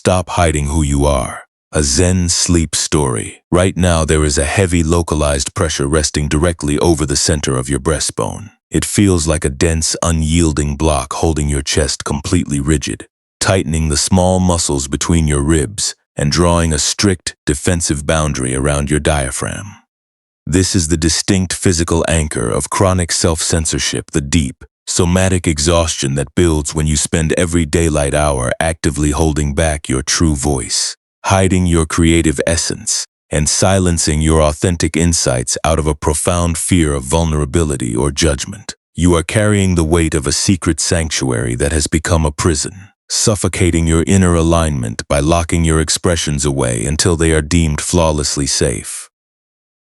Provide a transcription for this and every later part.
Stop hiding who you are. A Zen sleep story. Right now there is a heavy localized pressure resting directly over the center of your breastbone. It feels like a dense, unyielding block holding your chest completely rigid, tightening the small muscles between your ribs and drawing a strict, defensive boundary around your diaphragm. This is the distinct physical anchor of chronic self-censorship, the deep, somatic exhaustion that builds when you spend every daylight hour actively holding back your true voice, hiding your creative essence, and silencing your authentic insights out of a profound fear of vulnerability or judgment. You are carrying the weight of a secret sanctuary that has become a prison, suffocating your inner alignment by locking your expressions away until they are deemed flawlessly safe.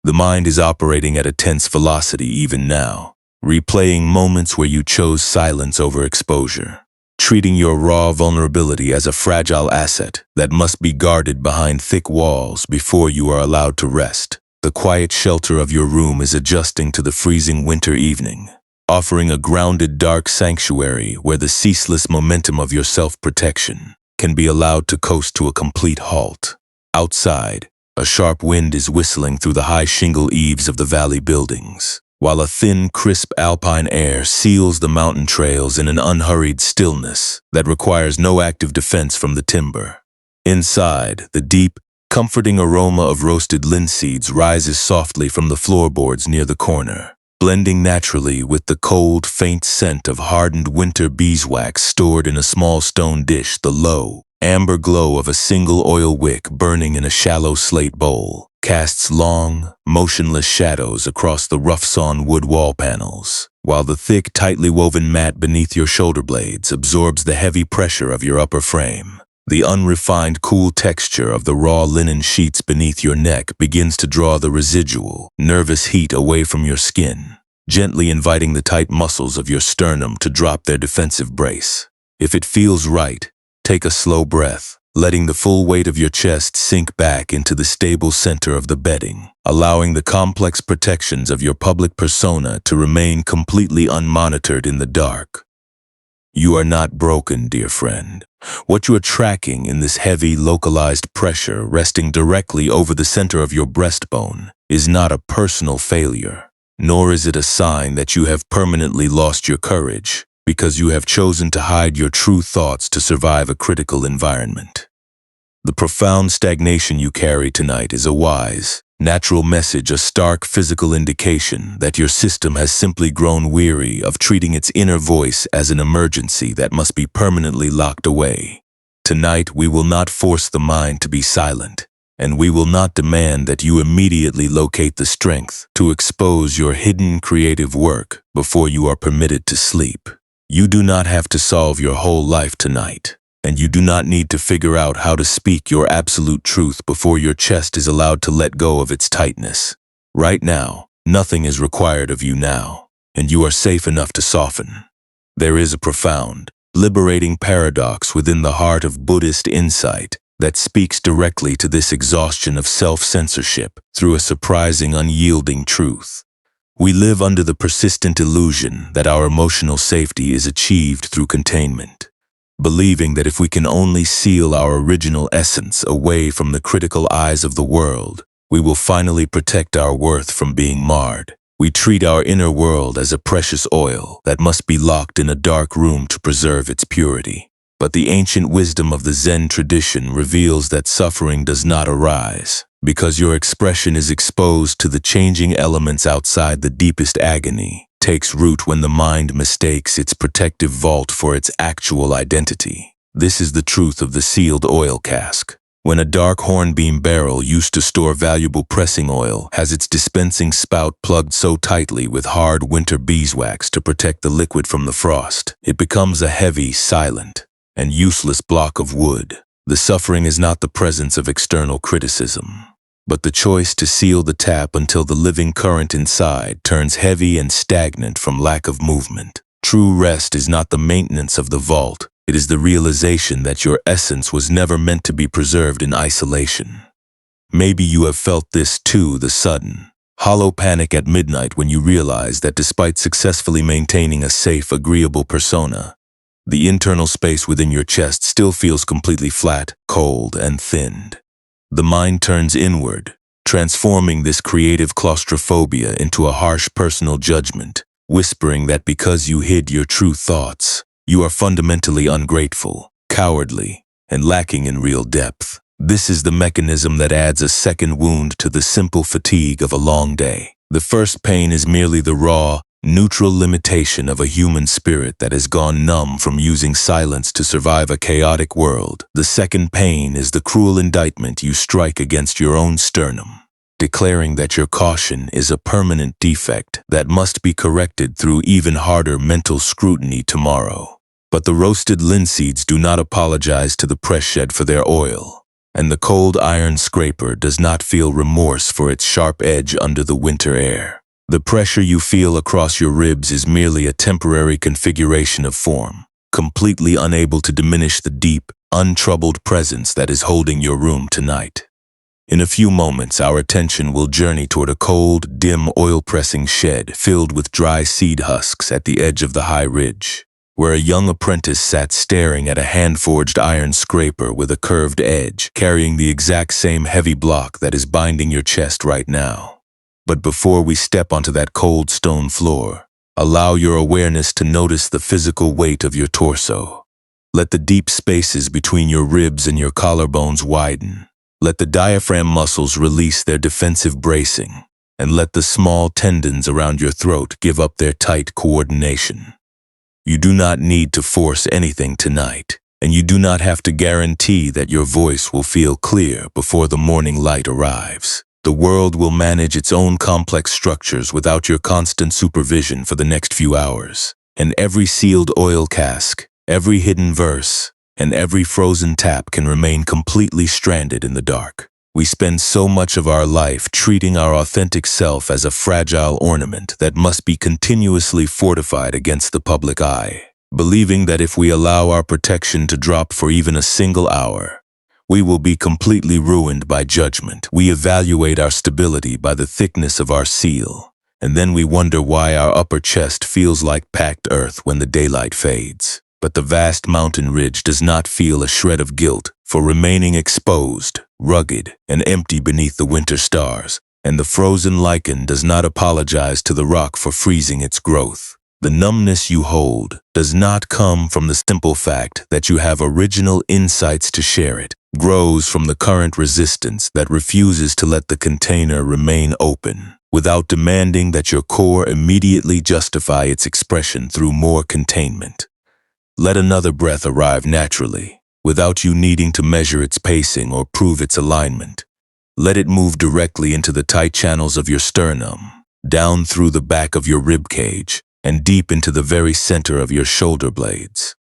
The mind is operating at a tense velocity even now, replaying moments where you chose silence over exposure, treating your raw vulnerability as a fragile asset that must be guarded behind thick walls before you are allowed to rest. The quiet shelter of your room is adjusting to the freezing winter evening, offering a grounded, dark sanctuary where the ceaseless momentum of your self-protection can be allowed to coast to a complete halt. Outside, a sharp wind is whistling through the high shingle eaves of the valley buildings, while a thin, crisp alpine air seals the mountain trails in an unhurried stillness that requires no active defense from the timber. Inside, the deep, comforting aroma of roasted linseeds rises softly from the floorboards near the corner, blending naturally with the cold, faint scent of hardened winter beeswax stored in a small stone dish. The low, amber glow of a single oil wick burning in a shallow slate bowl casts long, motionless shadows across the rough-sawn wood wall panels, while the thick, tightly woven mat beneath your shoulder blades absorbs the heavy pressure of your upper frame. The unrefined, cool texture of the raw linen sheets beneath your neck begins to draw the residual, nervous heat away from your skin, gently inviting the tight muscles of your sternum to drop their defensive brace. If it feels right, take a slow breath, letting the full weight of your chest sink back into the stable center of the bedding, allowing the complex protections of your public persona to remain completely unmonitored in the dark. You are not broken, dear friend. What you are tracking in this heavy, localized pressure resting directly over the center of your breastbone is not a personal failure, nor is it a sign that you have permanently lost your courage because you have chosen to hide your true thoughts to survive a critical environment. The profound stagnation you carry tonight is a wise, natural message, a stark physical indication that your system has simply grown weary of treating its inner voice as an emergency that must be permanently locked away. Tonight, we will not force the mind to be silent, and we will not demand that you immediately locate the strength to expose your hidden creative work before you are permitted to sleep. You do not have to solve your whole life tonight, and you do not need to figure out how to speak your absolute truth before your chest is allowed to let go of its tightness. Right now, nothing is required of you now, and you are safe enough to soften. There is a profound, liberating paradox within the heart of Buddhist insight that speaks directly to this exhaustion of self-censorship through a surprising, unyielding truth. We live under the persistent illusion that our emotional safety is achieved through containment, believing that if we can only seal our original essence away from the critical eyes of the world, we will finally protect our worth from being marred. We treat our inner world as a precious oil that must be locked in a dark room to preserve its purity. But the ancient wisdom of the Zen tradition reveals that suffering does not arise because your expression is exposed to the changing elements outside. The deepest agony takes root when the mind mistakes its protective vault for its actual identity. This is the truth of the sealed oil cask. When a dark hornbeam barrel used to store valuable pressing oil has its dispensing spout plugged so tightly with hard winter beeswax to protect the liquid from the frost, it becomes a heavy, silent, and useless block of wood. The suffering is not the presence of external criticism, but the choice to seal the tap until the living current inside turns heavy and stagnant from lack of movement. True rest is not the maintenance of the vault, it is the realization that your essence was never meant to be preserved in isolation. Maybe you have felt this too, the sudden, hollow panic at midnight when you realize that despite successfully maintaining a safe, agreeable persona, the internal space within your chest still feels completely flat, cold, and thinned. The mind turns inward, transforming this creative claustrophobia into a harsh personal judgment, whispering that because you hid your true thoughts, you are fundamentally ungrateful, cowardly, and lacking in real depth. This is the mechanism that adds a second wound to the simple fatigue of a long day. The first pain is merely the raw, neutral limitation of a human spirit that has gone numb from using silence to survive a chaotic world. The second pain is the cruel indictment you strike against your own sternum, declaring that your caution is a permanent defect that must be corrected through even harder mental scrutiny tomorrow. But the roasted linseeds do not apologize to the press shed for their oil, and the cold iron scraper does not feel remorse for its sharp edge under the winter air. The pressure you feel across your ribs is merely a temporary configuration of form, completely unable to diminish the deep, untroubled presence that is holding your room tonight. In a few moments, our attention will journey toward a cold, dim oil-pressing shed filled with dry seed husks at the edge of the high ridge, where a young apprentice sat staring at a hand-forged iron scraper with a curved edge, carrying the exact same heavy block that is binding your chest right now. But before we step onto that cold stone floor, allow your awareness to notice the physical weight of your torso. Let the deep spaces between your ribs and your collarbones widen. Let the diaphragm muscles release their defensive bracing, and let the small tendons around your throat give up their tight coordination. You do not need to force anything tonight, and you do not have to guarantee that your voice will feel clear before the morning light arrives. The world will manage its own complex structures without your constant supervision for the next few hours, and every sealed oil cask, every hidden verse, and every frozen tap can remain completely stranded in the dark. We spend so much of our life treating our authentic self as a fragile ornament that must be continuously fortified against the public eye, believing that if we allow our protection to drop for even a single hour, we will be completely ruined by judgment. We evaluate our stability by the thickness of our seal, and then we wonder why our upper chest feels like packed earth when the daylight fades. But the vast mountain ridge does not feel a shred of guilt for remaining exposed, rugged, and empty beneath the winter stars, and the frozen lichen does not apologize to the rock for freezing its growth. The numbness you hold does not come from the simple fact that you have original insights to share. It grows from the current resistance that refuses to let the container remain open, without demanding that your core immediately justify its expression through more containment. Let another breath arrive naturally, without you needing to measure its pacing or prove its alignment. Let it move directly into the tight channels of your sternum, down through the back of your rib cage, and deep into the very center of your shoulder blades.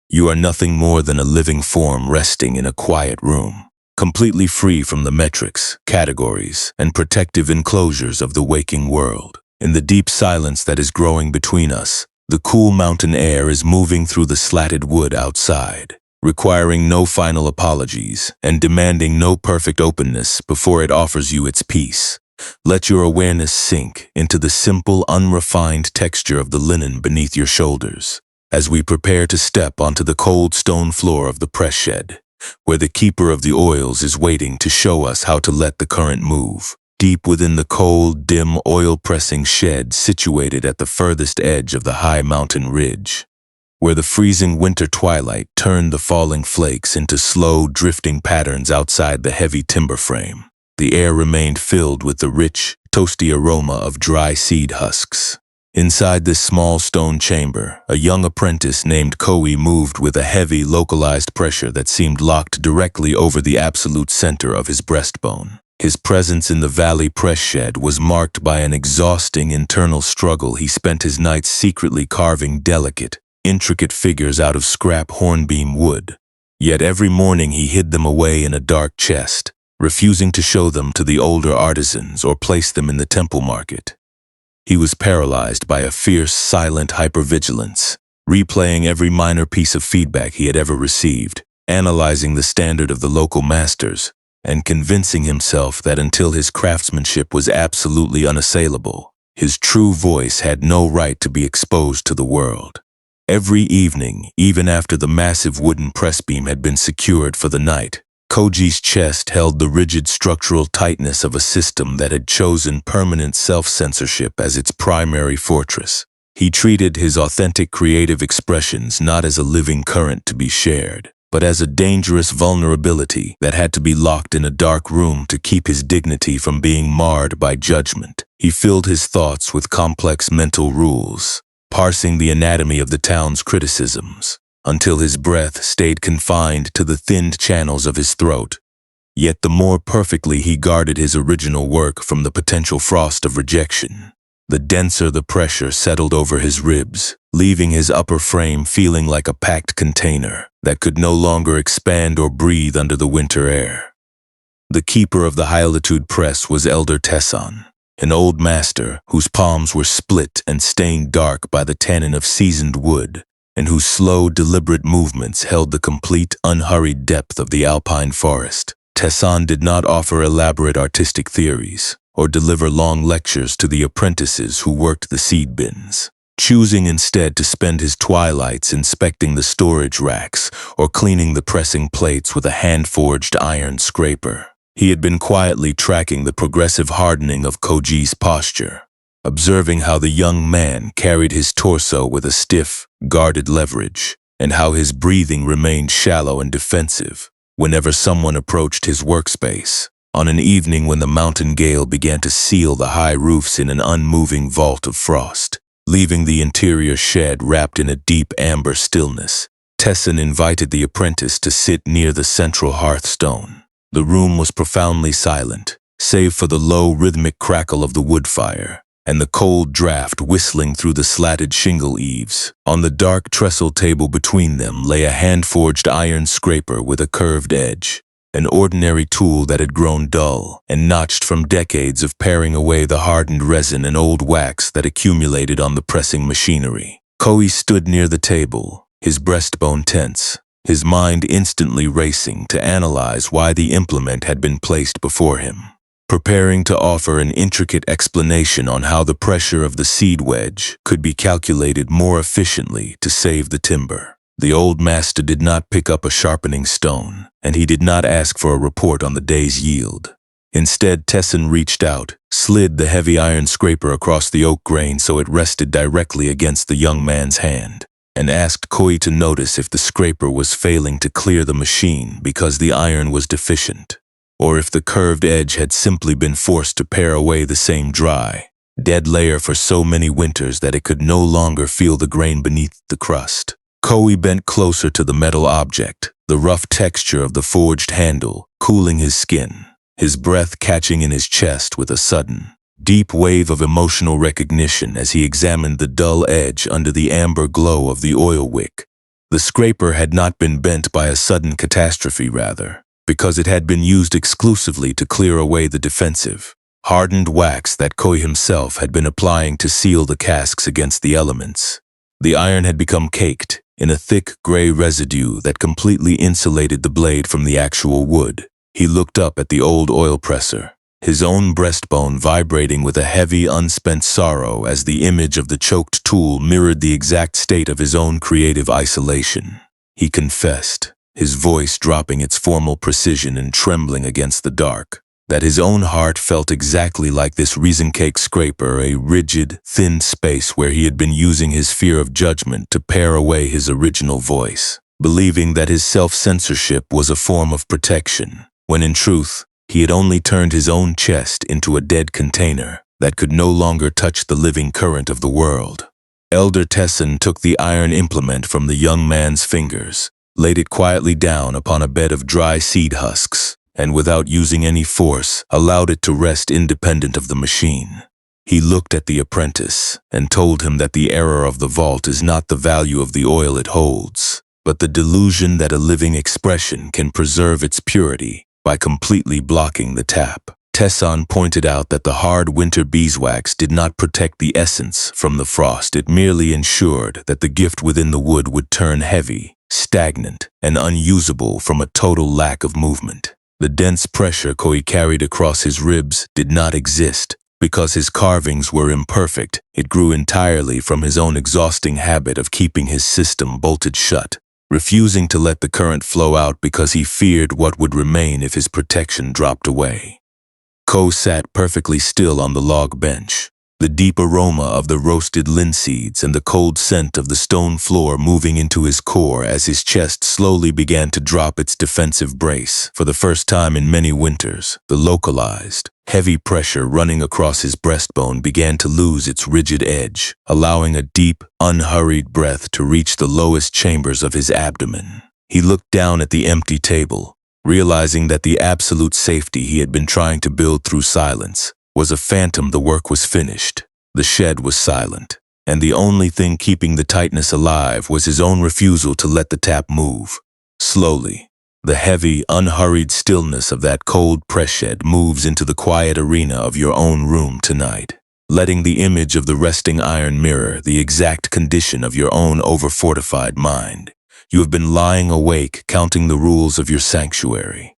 You are nothing more than a living form resting in a quiet room, completely free from the metrics, categories, and protective enclosures of the waking world. In the deep silence that is growing between us, the cool mountain air is moving through the slatted wood outside, requiring no final apologies and demanding no perfect openness before it offers you its peace. Let your awareness sink into the simple, unrefined texture of the linen beneath your shoulders as we prepare to step onto the cold stone floor of the press shed, where the keeper of the oils is waiting to show us how to let the current move. Deep within the cold, dim, oil-pressing shed situated at the furthest edge of the high mountain ridge, where the freezing winter twilight turned the falling flakes into slow, drifting patterns outside the heavy timber frame. The air remained filled with the rich, toasty aroma of dry seed husks. Inside this small stone chamber, a young apprentice named Koi moved with a heavy, localized pressure that seemed locked directly over the absolute center of his breastbone. His presence in the valley press shed was marked by an exhausting internal struggle. He spent his nights secretly carving delicate, intricate figures out of scrap hornbeam wood. Yet every morning he hid them away in a dark chest, refusing to show them to the older artisans or place them in the temple market. He was paralyzed by a fierce, silent hypervigilance, replaying every minor piece of feedback he had ever received, analyzing the standard of the local masters, and convincing himself that until his craftsmanship was absolutely unassailable, his true voice had no right to be exposed to the world. Every evening, even after the massive wooden press beam had been secured for the night, Koji's chest held the rigid structural tightness of a system that had chosen permanent self-censorship as its primary fortress. He treated his authentic creative expressions not as a living current to be shared, but as a dangerous vulnerability that had to be locked in a dark room to keep his dignity from being marred by judgment. He filled his thoughts with complex mental rules, parsing the anatomy of the town's criticisms, until his breath stayed confined to the thinned channels of his throat. Yet the more perfectly he guarded his original work from the potential frost of rejection, the denser the pressure settled over his ribs, leaving his upper frame feeling like a packed container that could no longer expand or breathe under the winter air. The keeper of the high-altitude press was Elder Tesson, an old master whose palms were split and stained dark by the tannin of seasoned wood, and whose slow, deliberate movements held the complete, unhurried depth of the alpine forest. Tesson did not offer elaborate artistic theories or deliver long lectures to the apprentices who worked the seed bins, choosing instead to spend his twilights inspecting the storage racks or cleaning the pressing plates with a hand-forged iron scraper. He had been quietly tracking the progressive hardening of Koji's posture, observing how the young man carried his torso with a stiff, guarded leverage, and how his breathing remained shallow and defensive whenever someone approached his workspace. On an evening when the mountain gale began to seal the high roofs in an unmoving vault of frost, leaving the interior shed wrapped in a deep amber stillness, Tesson invited the apprentice to sit near the central hearthstone. The room was profoundly silent, save for the low, rhythmic crackle of the wood fire and the cold draft whistling through the slatted shingle eaves. On the dark trestle table between them lay a hand-forged iron scraper with a curved edge, an ordinary tool that had grown dull and notched from decades of paring away the hardened resin and old wax that accumulated on the pressing machinery. Koei stood near the table, his breastbone tense, his mind instantly racing to analyze why the implement had been placed before him, preparing to offer an intricate explanation on how the pressure of the seed wedge could be calculated more efficiently to save the timber. The old master did not pick up a sharpening stone, and he did not ask for a report on the day's yield. Instead, Tesson reached out, slid the heavy iron scraper across the oak grain so it rested directly against the young man's hand, and asked Koei to notice if the scraper was failing to clear the machine because the iron was deficient, or if the curved edge had simply been forced to pare away the same dry, dead layer for so many winters that it could no longer feel the grain beneath the crust. Koei bent closer to the metal object, the rough texture of the forged handle cooling his skin, his breath catching in his chest with a sudden, deep wave of emotional recognition as he examined the dull edge under the amber glow of the oil wick. The scraper had not been bent by a sudden catastrophe, rather, because it had been used exclusively to clear away the defensive, hardened wax that Koei himself had been applying to seal the casks against the elements. The iron had become caked in a thick gray residue that completely insulated the blade from the actual wood. He looked up at the old oil presser, his own breastbone vibrating with a heavy, unspent sorrow as the image of the choked tool mirrored the exact state of his own creative isolation. He confessed, his voice dropping its formal precision and trembling against the dark, that his own heart felt exactly like this resin-cake scraper, a rigid, thin space where he had been using his fear of judgment to pare away his original voice, believing that his self-censorship was a form of protection, when in truth, he had only turned his own chest into a dead container that could no longer touch the living current of the world. Elder Tesson took the iron implement from the young man's fingers, laid it quietly down upon a bed of dry seed husks, and without using any force, allowed it to rest independent of the machine. He looked at the apprentice and told him that the error of the vault is not the value of the oil it holds, but the delusion that a living expression can preserve its purity by completely blocking the tap. Tesson pointed out that the hard winter beeswax did not protect the essence from the frost. It merely ensured that the gift within the wood would turn heavy, stagnant, and unusable from a total lack of movement. The dense pressure Koei carried across his ribs did not exist. Because his carvings were imperfect, it grew entirely from his own exhausting habit of keeping his system bolted shut. refusing to let the current flow out because he feared what would remain if his protection dropped away. Ko sat perfectly still on the log bench, the deep aroma of the roasted linseeds and the cold scent of the stone floor moving into his core as his chest slowly began to drop its defensive brace. For the first time in many winters, the localized, heavy pressure running across his breastbone began to lose its rigid edge, allowing a deep, unhurried breath to reach the lowest chambers of his abdomen. He looked down at the empty table, realizing that the absolute safety he had been trying to build through silence was a phantom. The work was finished. The shed was silent, and the only thing keeping the tightness alive was his own refusal to let the tap move. Slowly, the heavy, unhurried stillness of that cold press shed moves into the quiet arena of your own room tonight, letting the image of the resting iron mirror the exact condition of your own over-fortified mind. You have been lying awake, counting the rules of your sanctuary,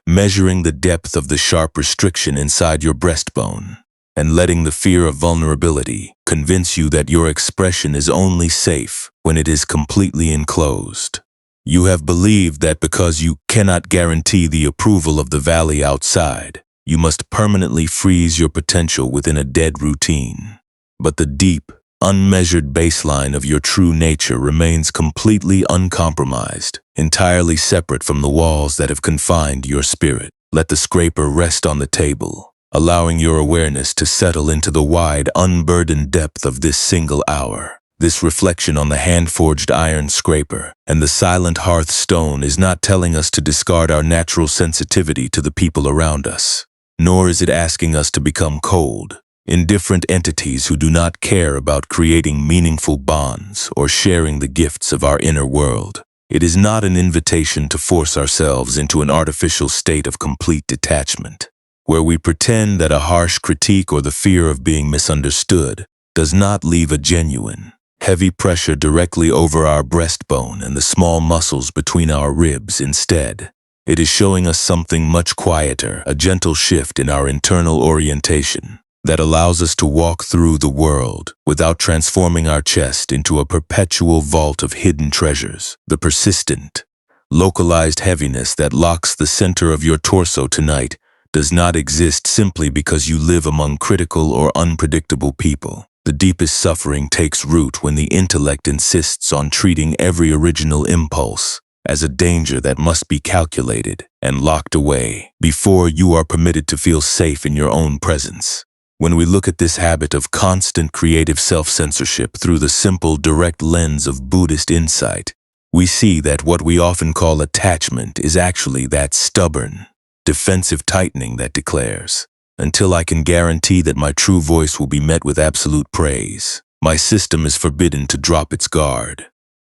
measuring the depth of the sharp restriction inside your breastbone, and letting the fear of vulnerability convince you that your expression is only safe when it is completely enclosed. You have believed that because you cannot guarantee the approval of the valley outside, you must permanently freeze your potential within a dead routine. But the deep, unmeasured baseline of your true nature remains completely uncompromised, entirely separate from the walls that have confined your spirit. Let the scraper rest on the table, allowing your awareness to settle into the wide, unburdened depth of this single hour. This reflection on the hand-forged iron scraper and the silent hearth stone is not telling us to discard our natural sensitivity to the people around us, nor is it asking us to become cold, indifferent entities who do not care about creating meaningful bonds or sharing the gifts of our inner world. It is not an invitation to force ourselves into an artificial state of complete detachment, where we pretend that a harsh critique or the fear of being misunderstood does not leave a genuine, heavy pressure directly over our breastbone and the small muscles between our ribs. Instead, it is showing us something much quieter, a gentle shift in our internal orientation that allows us to walk through the world without transforming our chest into a perpetual vault of hidden treasures. The persistent, localized heaviness that locks the center of your torso tonight does not exist simply because you live among critical or unpredictable people. The deepest suffering takes root when the intellect insists on treating every original impulse as a danger that must be calculated and locked away before you are permitted to feel safe in your own presence. When we look at this habit of constant creative self-censorship through the simple, direct lens of Buddhist insight, we see that what we often call attachment is actually that stubborn, defensive tightening that declares, "Until I can guarantee that my true voice will be met with absolute praise, my system is forbidden to drop its guard."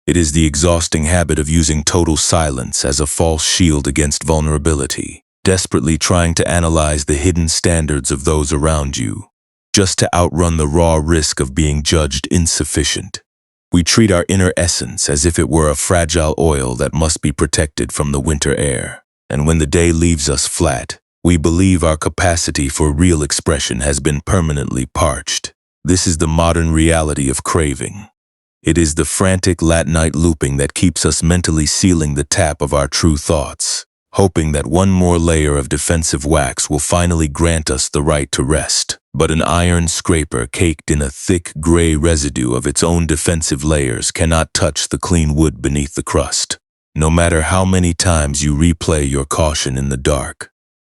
It is the exhausting habit of using total silence as a false shield against vulnerability, desperately trying to analyze the hidden standards of those around you, just to outrun the raw risk of being judged insufficient. We treat our inner essence as if it were a fragile oil that must be protected from the winter air. And when the day leaves us flat, we believe our capacity for real expression has been permanently parched. This is the modern reality of craving. It is the frantic late-night looping that keeps us mentally sealing the tap of our true thoughts, hoping that one more layer of defensive wax will finally grant us the right to rest. But an iron scraper caked in a thick gray residue of its own defensive layers cannot touch the clean wood beneath the crust, no matter how many times you replay your caution in the dark.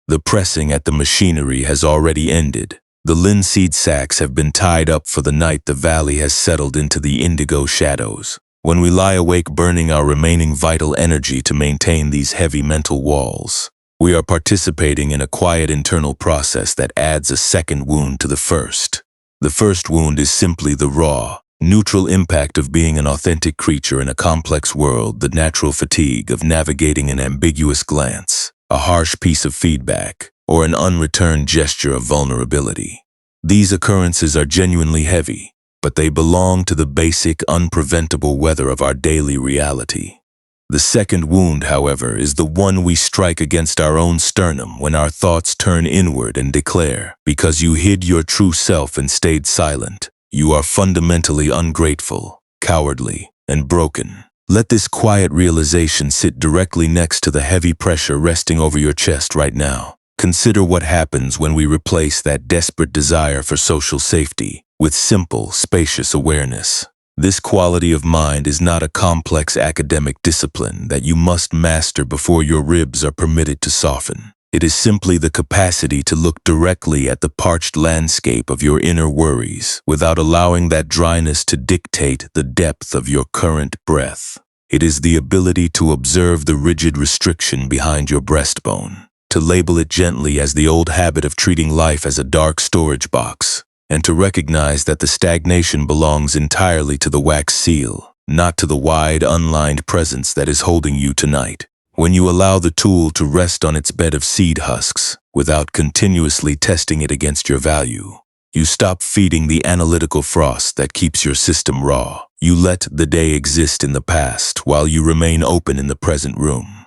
The pressing at the machinery has already ended. The linseed sacks have been tied up for the night. The valley has settled into the indigo shadows. When we lie awake burning our remaining vital energy to maintain these heavy mental walls, we are participating in a quiet internal process that adds a second wound to the first. The first wound is simply the raw, neutral impact of being an authentic creature in a complex world, the natural fatigue of navigating an ambiguous glance, a harsh piece of feedback, or an unreturned gesture of vulnerability. These occurrences are genuinely heavy, but they belong to the basic, unpreventable weather of our daily reality. The second wound, however, is the one we strike against our own sternum when our thoughts turn inward and declare, "Because you hid your true self and stayed silent, you are fundamentally ungrateful, cowardly, and broken." Let this quiet realization sit directly next to the heavy pressure resting over your chest right now. Consider what happens when we replace that desperate desire for social safety with simple, spacious awareness. This quality of mind is not a complex academic discipline that you must master before your ribs are permitted to soften. It is simply the capacity to look directly at the parched landscape of your inner worries without allowing that dryness to dictate the depth of your current breath. It is the ability to observe the rigid restriction behind your breastbone, to label it gently as the old habit of treating life as a dark storage box, and to recognize that the stagnation belongs entirely to the wax seal, not to the wide, unlined presence that is holding you tonight. When you allow the tool to rest on its bed of seed husks without continuously testing it against your value, you stop feeding the analytical frost that keeps your system raw. You let the day exist in the past while you remain open in the present room.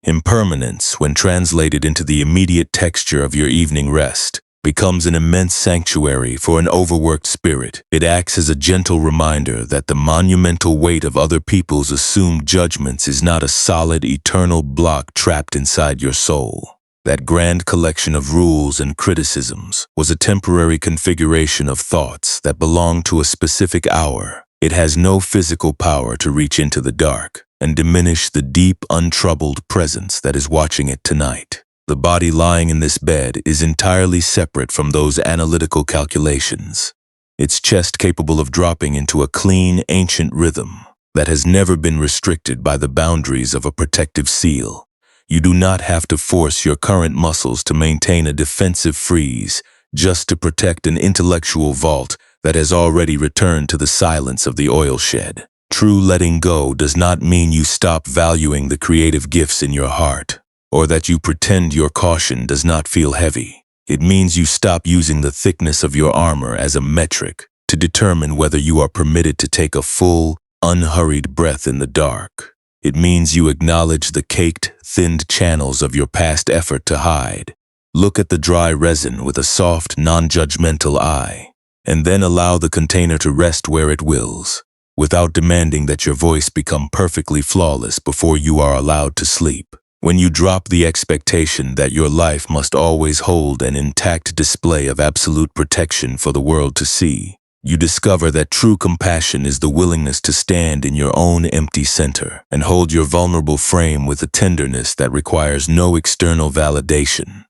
Impermanence, when translated into the immediate texture of your evening rest, becomes an immense sanctuary for an overworked spirit. It acts as a gentle reminder that the monumental weight of other people's assumed judgments is not a solid, eternal block trapped inside your soul. That grand collection of rules and criticisms was a temporary configuration of thoughts that belonged to a specific hour. It has no physical power to reach into the dark and diminish the deep, untroubled presence that is watching it tonight. The body lying in this bed is entirely separate from those analytical calculations, its chest capable of dropping into a clean, ancient rhythm that has never been restricted by the boundaries of a protective seal. You do not have to force your current muscles to maintain a defensive freeze just to protect an intellectual vault that has already returned to the silence of the oil shed. True letting go does not mean you stop valuing the creative gifts in your heart, or that you pretend your caution does not feel heavy. It means you stop using the thickness of your armor as a metric to determine whether you are permitted to take a full, unhurried breath in the dark. It means you acknowledge the caked, thinned channels of your past effort to hide. Look at the dry resin with a soft, non-judgmental eye, and then allow the container to rest where it wills, without demanding that your voice become perfectly flawless before you are allowed to sleep. When you drop the expectation that your life must always hold an intact display of absolute protection for the world to see, you discover that true compassion is the willingness to stand in your own empty center and hold your vulnerable frame with a tenderness that requires no external validation.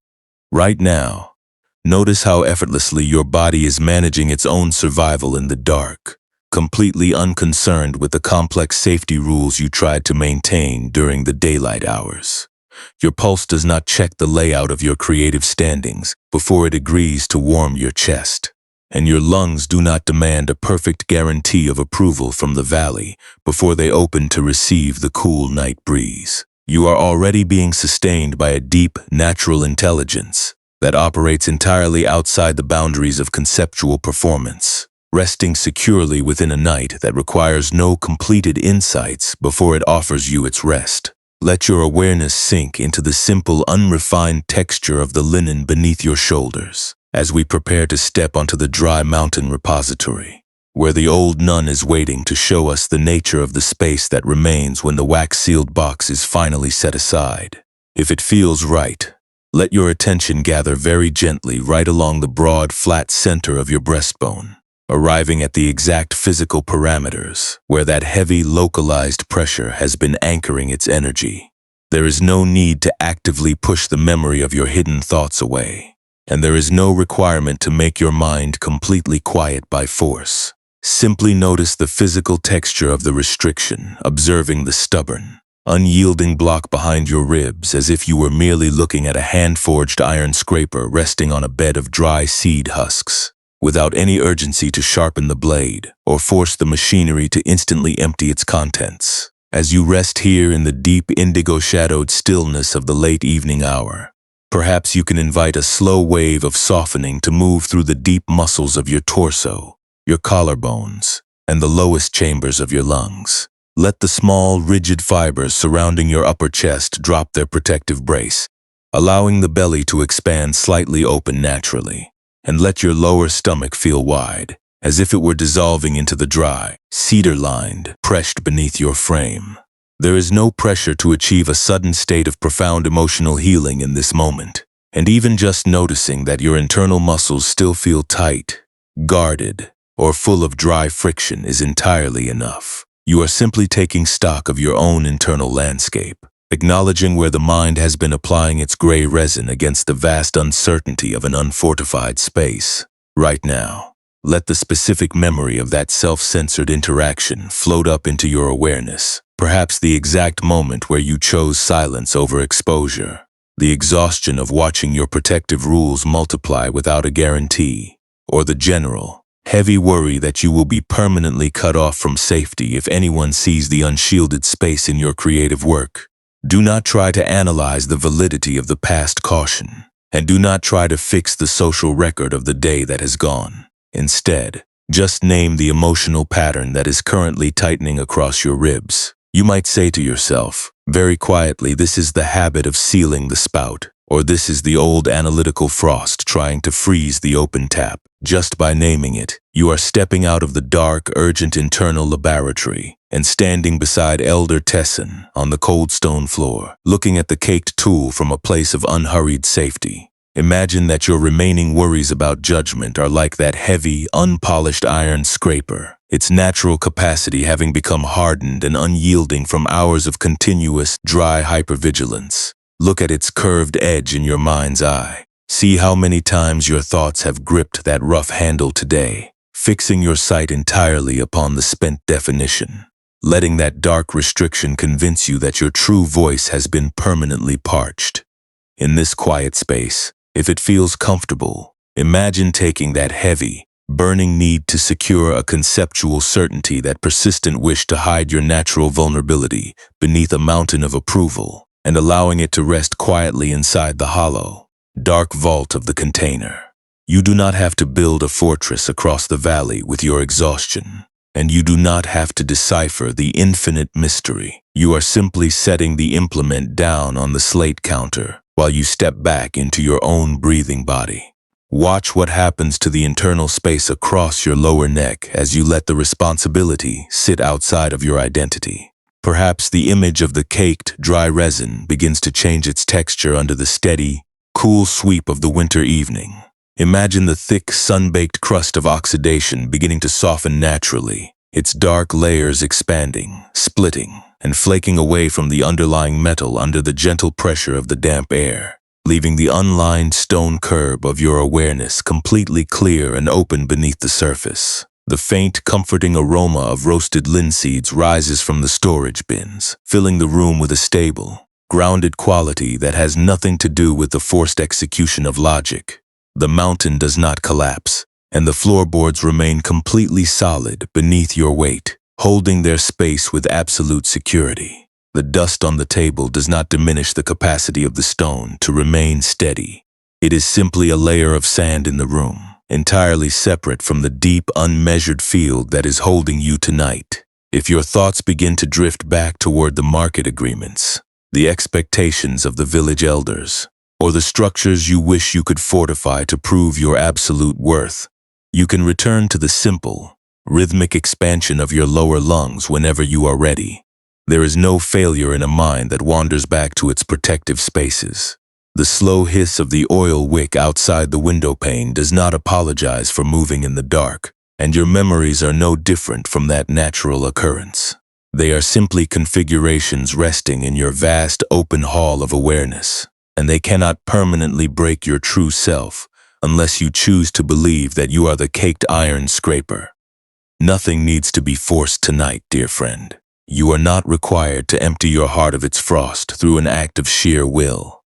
Right now, notice how effortlessly your body is managing its own survival in the dark, completely unconcerned with the complex safety rules you tried to maintain during the daylight hours. Your pulse does not check the layout of your creative standings before it agrees to warm your chest, and your lungs do not demand a perfect guarantee of approval from the valley before they open to receive the cool night breeze. You are already being sustained by a deep, natural intelligence that operates entirely outside the boundaries of conceptual performance, resting securely within a night that requires no completed insights before it offers you its rest. Let your awareness sink into the simple, unrefined texture of the linen beneath your shoulders as we prepare to step onto the dry mountain repository, where the old nun is waiting to show us the nature of the space that remains when the wax-sealed box is finally set aside. If it feels right, let your attention gather very gently right along the broad, flat center of your breastbone, arriving at the exact physical parameters where that heavy, localized pressure has been anchoring its energy. There is no need to actively push the memory of your hidden thoughts away, and there is no requirement to make your mind completely quiet by force. Simply notice the physical texture of the restriction, observing the stubborn, unyielding block behind your ribs as if you were merely looking at a hand-forged iron scraper resting on a bed of dry seed husks, without any urgency to sharpen the blade or force the machinery to instantly empty its contents. As you rest here in the deep indigo-shadowed stillness of the late evening hour, perhaps you can invite a slow wave of softening to move through the deep muscles of your torso, your collarbones, and the lowest chambers of your lungs. Let the small, rigid fibers surrounding your upper chest drop their protective brace, allowing the belly to expand slightly open naturally. And let your lower stomach feel wide, as if it were dissolving into the dry, cedar-lined, pressed beneath your frame. There is no pressure to achieve a sudden state of profound emotional healing in this moment, and even just noticing that your internal muscles still feel tight, guarded, or full of dry friction is entirely enough. You are simply taking stock of your own internal landscape, acknowledging where the mind has been applying its gray resin against the vast uncertainty of an unfortified space. Right now, let the specific memory of that self-censored interaction float up into your awareness, perhaps the exact moment where you chose silence over exposure, the exhaustion of watching your protective rules multiply without a guarantee, or the general, heavy worry that you will be permanently cut off from safety if anyone sees the unshielded space in your creative work. Do not try to analyze the validity of the past caution, and do not try to fix the social record of the day that has gone. Instead, just name the emotional pattern that is currently tightening across your ribs. You might say to yourself, very quietly, this is the habit of sealing the spout, or this is the old analytical frost trying to freeze the open tap. Just by naming it, you are stepping out of the dark, urgent internal laboratory and standing beside Elder Tessin on the cold stone floor, looking at the caked tool from a place of unhurried safety. Imagine that your remaining worries about judgment are like that heavy, unpolished iron scraper, its natural capacity having become hardened and unyielding from hours of continuous, dry hypervigilance. Look at its curved edge in your mind's eye. See how many times your thoughts have gripped that rough handle today, fixing your sight entirely upon the spent definition, letting that dark restriction convince you that your true voice has been permanently parched. In this quiet space, if it feels comfortable, imagine taking that heavy, burning need to secure a conceptual certainty, that persistent wish to hide your natural vulnerability beneath a mountain of approval, and allowing it to rest quietly inside the hollow, dark vault of the container. You do not have to build a fortress across the valley with your exhaustion, and you do not have to decipher the infinite mystery. You are simply setting the implement down on the slate counter while you step back into your own breathing body. Watch what happens to the internal space across your lower neck as you let the responsibility sit outside of your identity. Perhaps the image of the caked, dry resin begins to change its texture under the steady, cool sweep of the winter evening. Imagine the thick, sun-baked crust of oxidation beginning to soften naturally, its dark layers expanding, splitting, and flaking away from the underlying metal under the gentle pressure of the damp air, leaving the unlined stone curb of your awareness completely clear and open beneath the surface. The faint, comforting aroma of roasted linseeds rises from the storage bins, filling the room with a stable, grounded quality that has nothing to do with the forced execution of logic. The mountain does not collapse, and the floorboards remain completely solid beneath your weight, holding their space with absolute security. The dust on the table does not diminish the capacity of the stone to remain steady. It is simply a layer of sand in the room, entirely separate from the deep, unmeasured field that is holding you tonight. If your thoughts begin to drift back toward the market agreements, the expectations of the village elders, or the structures you wish you could fortify to prove your absolute worth, you can return to the simple, rhythmic expansion of your lower lungs whenever you are ready. There is no failure in a mind that wanders back to its protective spaces. The slow hiss of the oil wick outside the window pane does not apologize for moving in the dark, and your memories are no different from that natural occurrence. They are simply configurations resting in your vast open hall of awareness, and they cannot permanently break your true self unless you choose to believe that you are the caked iron scraper. Nothing needs to be forced tonight, dear friend. You are not required to empty your heart of its frost through an act of sheer will.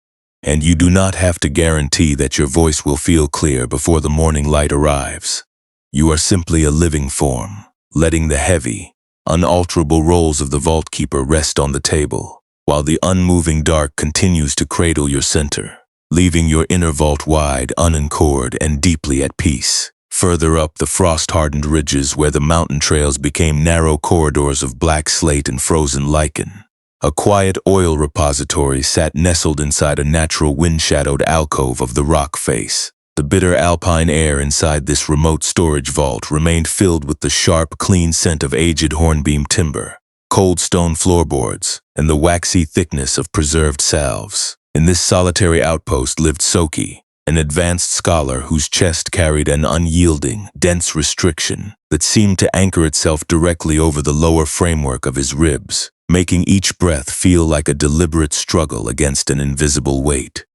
And you do not have to guarantee that your voice will feel clear before the morning light arrives. You are simply a living form, letting the heavy, unalterable roles of the vault keeper rest on the table, while the unmoving dark continues to cradle your center, leaving your inner vault wide, unanchored, and deeply at peace. Further up the frost-hardened ridges where the mountain trails became narrow corridors of black slate and frozen lichen, a quiet oil repository sat nestled inside a natural wind-shadowed alcove of the rock face. The bitter alpine air inside this remote storage vault remained filled with the sharp, clean scent of aged hornbeam timber, cold stone floorboards, and the waxy thickness of preserved salves. In this solitary outpost lived Soki, an advanced scholar whose chest carried an unyielding, dense restriction that seemed to anchor itself directly over the lower framework of his ribs, making each breath feel like a deliberate struggle against an invisible weight.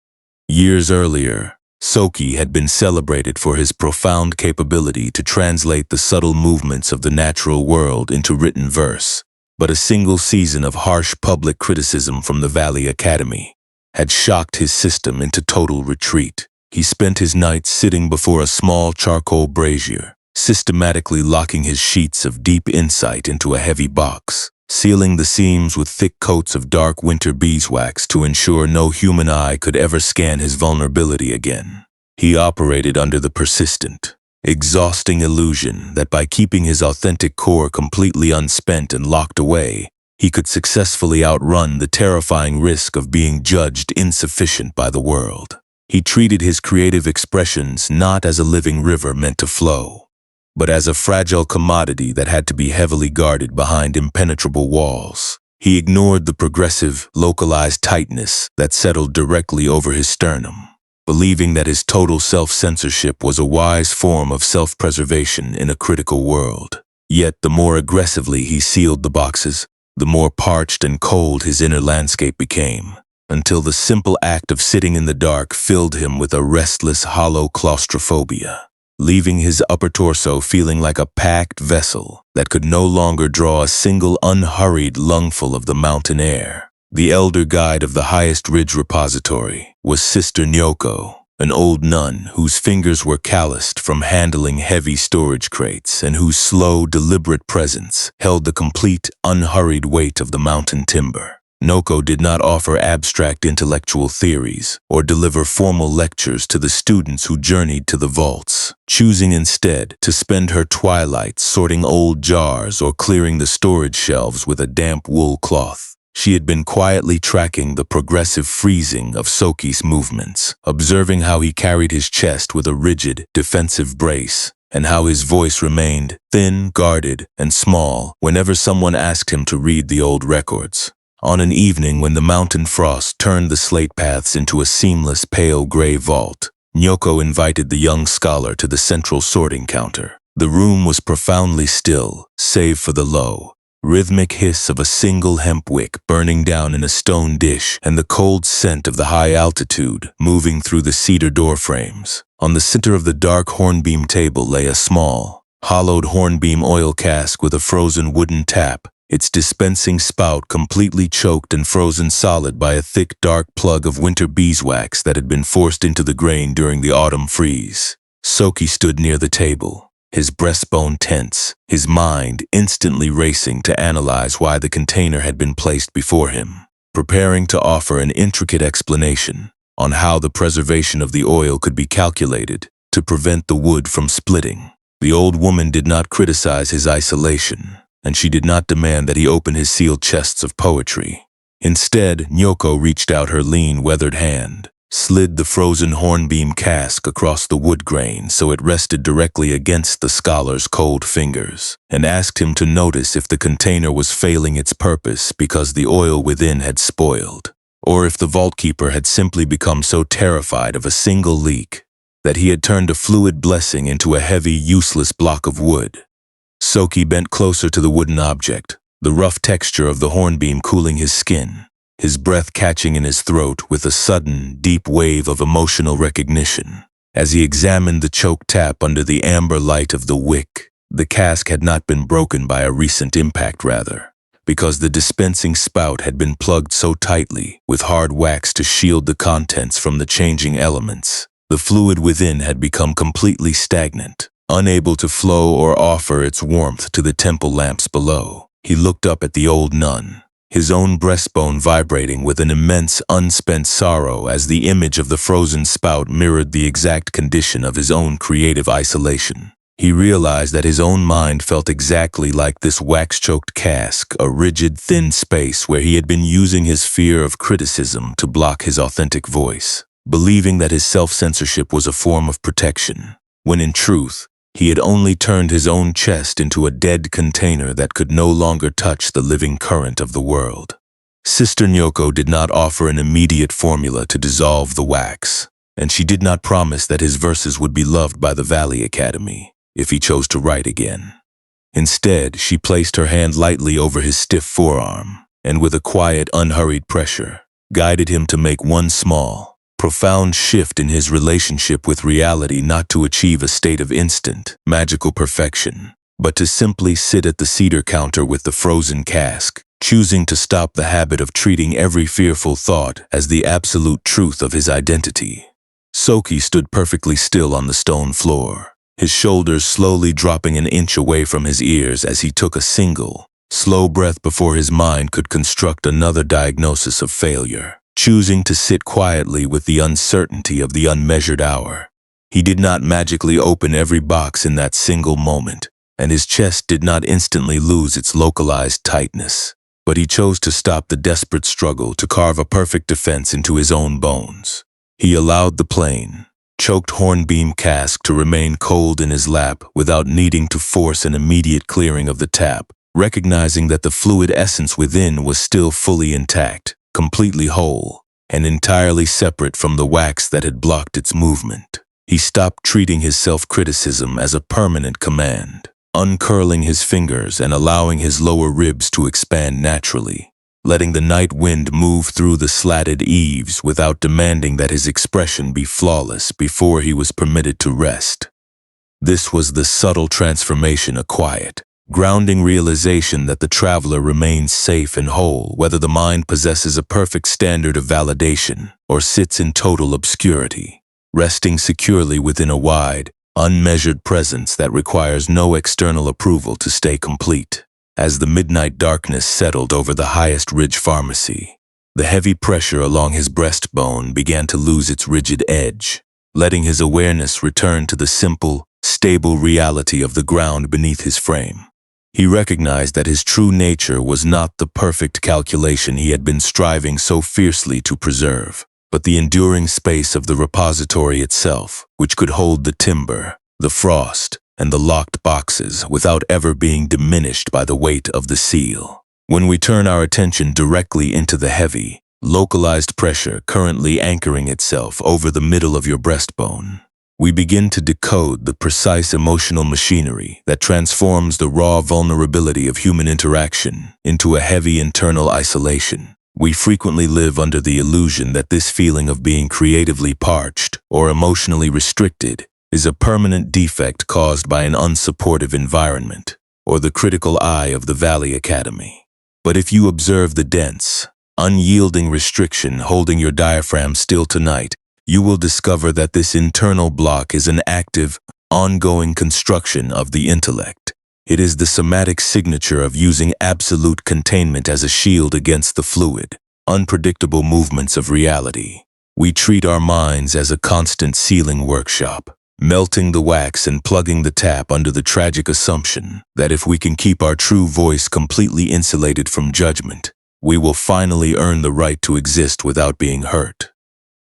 Years earlier, Soki had been celebrated for his profound capability to translate the subtle movements of the natural world into written verse, but a single season of harsh public criticism from the Valley Academy had shocked his system into total retreat. He spent his nights sitting before a small charcoal brazier, systematically locking his sheets of deep insight into a heavy box, sealing the seams with thick coats of dark winter beeswax to ensure no human eye could ever scan his vulnerability again. He operated under the persistent, exhausting illusion that by keeping his authentic core completely unspent and locked away, he could successfully outrun the terrifying risk of being judged insufficient by the world. He treated his creative expressions not as a living river meant to flow, but as a fragile commodity that had to be heavily guarded behind impenetrable walls. He ignored the progressive, localized tightness that settled directly over his sternum, believing that his total self-censorship was a wise form of self-preservation in a critical world. Yet the more aggressively he sealed the boxes, the more parched and cold his inner landscape became, until the simple act of sitting in the dark filled him with a restless, hollow claustrophobia, leaving his upper torso feeling like a packed vessel that could no longer draw a single unhurried lungful of the mountain air. The elder guide of the highest ridge repository was Sister Nyoko, an old nun whose fingers were calloused from handling heavy storage crates and whose slow, deliberate presence held the complete, unhurried weight of the mountain timber. Noko did not offer abstract intellectual theories or deliver formal lectures to the students who journeyed to the vaults, choosing instead to spend her twilights sorting old jars or clearing the storage shelves with a damp wool cloth. She had been quietly tracking the progressive freezing of Soki's movements, observing how he carried his chest with a rigid, defensive brace, and how his voice remained thin, guarded, and small whenever someone asked him to read the old records. On an evening when the mountain frost turned the slate paths into a seamless pale gray vault, Nyoko invited the young scholar to the central sorting counter. The room was profoundly still, save for the low, rhythmic hiss of a single hemp wick burning down in a stone dish and the cold scent of the high altitude moving through the cedar door frames. On the center of the dark hornbeam table lay a small, hollowed hornbeam oil cask with a frozen wooden tap, its dispensing spout completely choked and frozen solid by a thick, dark plug of winter beeswax that had been forced into the grain during the autumn freeze. Soki stood near the table, his breastbone tense, his mind instantly racing to analyze why the container had been placed before him, preparing to offer an intricate explanation on how the preservation of the oil could be calculated to prevent the wood from splitting. The old woman did not criticize his isolation, and she did not demand that he open his sealed chests of poetry. Instead, Nyoko reached out her lean, weathered hand, slid the frozen hornbeam cask across the wood grain so it rested directly against the scholar's cold fingers, and asked him to notice if the container was failing its purpose because the oil within had spoiled, or if the vault-keeper had simply become so terrified of a single leak that he had turned a fluid blessing into a heavy, useless block of wood. Soki bent closer to the wooden object, the rough texture of the hornbeam cooling his skin, his breath catching in his throat with a sudden, deep wave of emotional recognition. As he examined the choke tap under the amber light of the wick, the cask had not been broken by a recent impact, rather, because the dispensing spout had been plugged so tightly with hard wax to shield the contents from the changing elements. The fluid within had become completely stagnant, unable to flow or offer its warmth to the temple lamps below. He looked up at the old nun, his own breastbone vibrating with an immense unspent sorrow as the image of the frozen spout mirrored the exact condition of his own creative isolation. He realized that his own mind felt exactly like this wax-choked cask, a rigid, thin space where he had been using his fear of criticism to block his authentic voice. believing that his self-censorship was a form of protection, when in truth, he had only turned his own chest into a dead container that could no longer touch the living current of the world. Sister Nyoko did not offer an immediate formula to dissolve the wax, and she did not promise that his verses would be loved by the Valley Academy if he chose to write again. Instead, she placed her hand lightly over his stiff forearm, and with a quiet, unhurried pressure, guided him to make one small, profound shift in his relationship with reality, not to achieve a state of instant, magical perfection, but to simply sit at the cedar counter with the frozen cask, choosing to stop the habit of treating every fearful thought as the absolute truth of his identity. Soki stood perfectly still on the stone floor, his shoulders slowly dropping an inch away from his ears as he took a single, slow breath before his mind could construct another diagnosis of failure, choosing to sit quietly with the uncertainty of the unmeasured hour. He did not magically open every box in that single moment, and his chest did not instantly lose its localized tightness. But he chose to stop the desperate struggle to carve a perfect defense into his own bones. He allowed the plain, choked hornbeam cask to remain cold in his lap without needing to force an immediate clearing of the tap, recognizing that the fluid essence within was still fully intact, completely whole, and entirely separate from the wax that had blocked its movement. He stopped treating his self-criticism as a permanent command, uncurling his fingers and allowing his lower ribs to expand naturally, letting the night wind move through the slatted eaves without demanding that his expression be flawless before he was permitted to rest. This was the subtle transformation, a quiet, grounding realization that the traveler remains safe and whole whether the mind possesses a perfect standard of validation or sits in total obscurity, resting securely within a wide, unmeasured presence that requires no external approval to stay complete. As the midnight darkness settled over the highest ridge pharmacy, the heavy pressure along his breastbone began to lose its rigid edge, letting his awareness return to the simple, stable reality of the ground beneath his frame. He recognized that his true nature was not the perfect calculation he had been striving so fiercely to preserve, but the enduring space of the repository itself, which could hold the timber, the frost, and the locked boxes without ever being diminished by the weight of the seal. When we turn our attention directly into the heavy, localized pressure currently anchoring itself over the middle of your breastbone, we begin to decode the precise emotional machinery that transforms the raw vulnerability of human interaction into a heavy internal isolation. We frequently live under the illusion that this feeling of being creatively parched or emotionally restricted is a permanent defect caused by an unsupportive environment or the critical eye of the Valley Academy. But if you observe the dense, unyielding restriction holding your diaphragm still tonight, you will discover that this internal block is an active, ongoing construction of the intellect. It is the somatic signature of using absolute containment as a shield against the fluid, unpredictable movements of reality. We treat our minds as a constant sealing workshop, melting the wax and plugging the tap under the tragic assumption that if we can keep our true voice completely insulated from judgment, we will finally earn the right to exist without being hurt.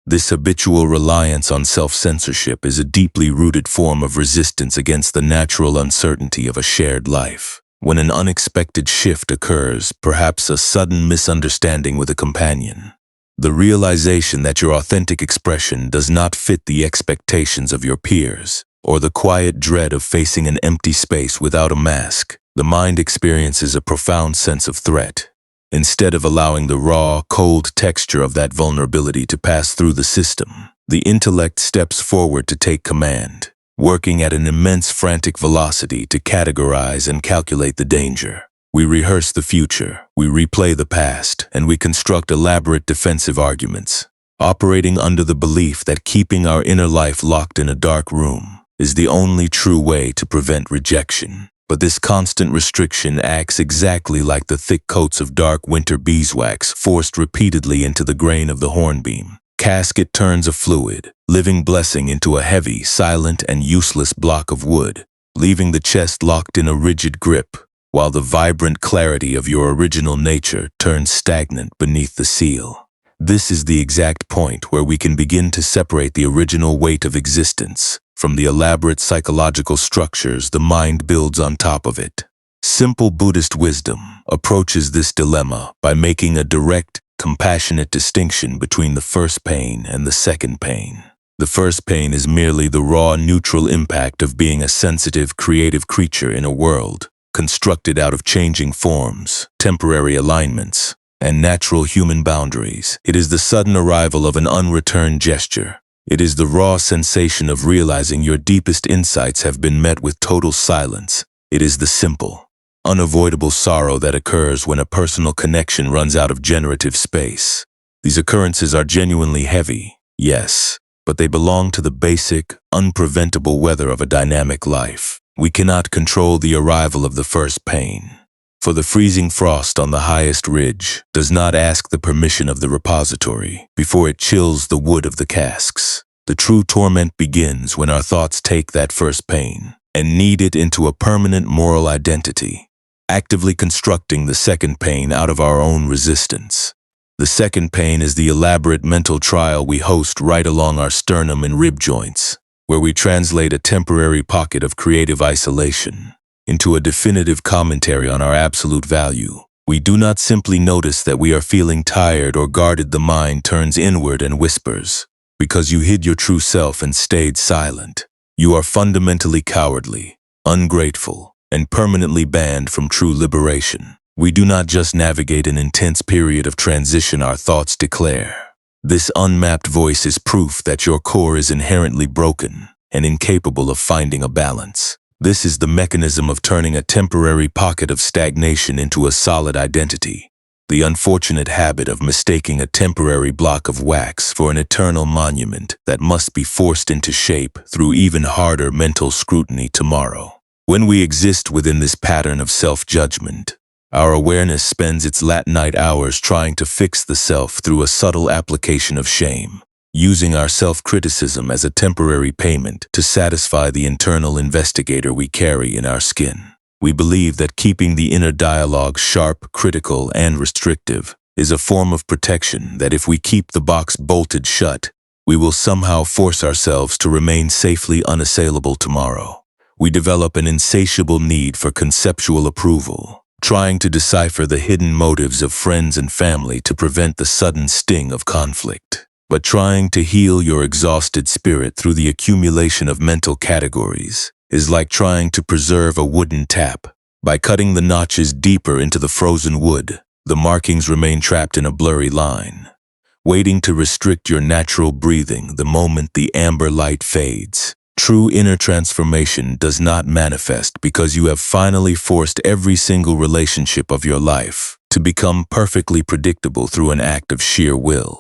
This habitual reliance on self-censorship is a deeply rooted form of resistance against the natural uncertainty of a shared life. When an unexpected shift occurs, perhaps a sudden misunderstanding with a companion, the realization that your authentic expression does not fit the expectations of your peers, or the quiet dread of facing an empty space without a mask, the mind experiences a profound sense of threat. Instead of allowing the raw, cold texture of that vulnerability to pass through the system, the intellect steps forward to take command, working at an immense frantic velocity to categorize and calculate the danger. We rehearse the future, we replay the past, and we construct elaborate defensive arguments, operating under the belief that keeping our inner life locked in a dark room is the only true way to prevent rejection. But this constant restriction acts exactly like the thick coats of dark winter beeswax forced repeatedly into the grain of the hornbeam. Cask it turns a fluid, living blessing into a heavy, silent, and useless block of wood, leaving the chest locked in a rigid grip, while the vibrant clarity of your original nature turns stagnant beneath the seal. This is the exact point where we can begin to separate the original weight of existence from the elaborate psychological structures the mind builds on top of it. Simple Buddhist wisdom approaches this dilemma by making a direct, compassionate distinction between the first pain and the second pain. The first pain is merely the raw, neutral impact of being a sensitive, creative creature in a world constructed out of changing forms, temporary alignments, and natural human boundaries. It is the sudden arrival of an unreturned gesture. It is the raw sensation of realizing your deepest insights have been met with total silence. It is the simple, unavoidable sorrow that occurs when a personal connection runs out of generative space. These occurrences are genuinely heavy, yes, but they belong to the basic, unpreventable weather of a dynamic life. We cannot control the arrival of the first pain, for the freezing frost on the highest ridge does not ask the permission of the repository before it chills the wood of the casks. The true torment begins when our thoughts take that first pain and knead it into a permanent moral identity, actively constructing the second pain out of our own resistance. The second pain is the elaborate mental trial we host right along our sternum and rib joints, where we translate a temporary pocket of creative isolation into a definitive commentary on our absolute value. We do not simply notice that we are feeling tired or guarded. The mind turns inward and whispers, "Because you hid your true self and stayed silent, you are fundamentally cowardly, ungrateful, and permanently banned from true liberation." We do not just navigate an intense period of transition, our thoughts declare. This unmapped voice is proof that your core is inherently broken and incapable of finding a balance. This is the mechanism of turning a temporary pocket of stagnation into a solid identity, the unfortunate habit of mistaking a temporary block of wax for an eternal monument that must be forced into shape through even harder mental scrutiny tomorrow. When we exist within this pattern of self-judgment, our awareness spends its late night hours trying to fix the self through a subtle application of shame, using our self-criticism as a temporary payment to satisfy the internal investigator we carry in our skin. We believe that keeping the inner dialogue sharp, critical, and restrictive is a form of protection, that if we keep the box bolted shut, we will somehow force ourselves to remain safely unassailable tomorrow. We develop an insatiable need for conceptual approval, trying to decipher the hidden motives of friends and family to prevent the sudden sting of conflict. But trying to heal your exhausted spirit through the accumulation of mental categories is like trying to preserve a wooden tap. By cutting the notches deeper into the frozen wood, the markings remain trapped in a blurry line, waiting to restrict your natural breathing the moment the amber light fades. True inner transformation does not manifest because you have finally forced every single relationship of your life to become perfectly predictable through an act of sheer will.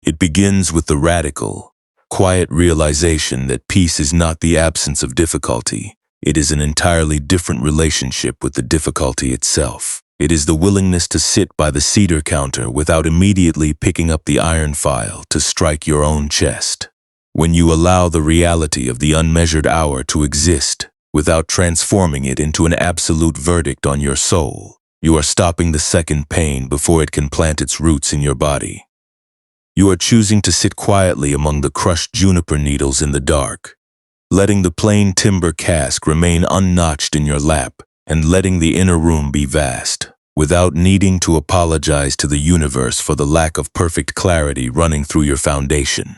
It begins with the radical, quiet realization that peace is not the absence of difficulty. It is an entirely different relationship with the difficulty itself. It is the willingness to sit by the cedar counter without immediately picking up the iron file to strike your own chest. When you allow the reality of the unmeasured hour to exist without transforming it into an absolute verdict on your soul, you are stopping the second pain before it can plant its roots in your body. You are choosing to sit quietly among the crushed juniper needles in the dark, letting the plain timber cask remain unnotched in your lap and letting the inner room be vast, without needing to apologize to the universe for the lack of perfect clarity running through your foundation.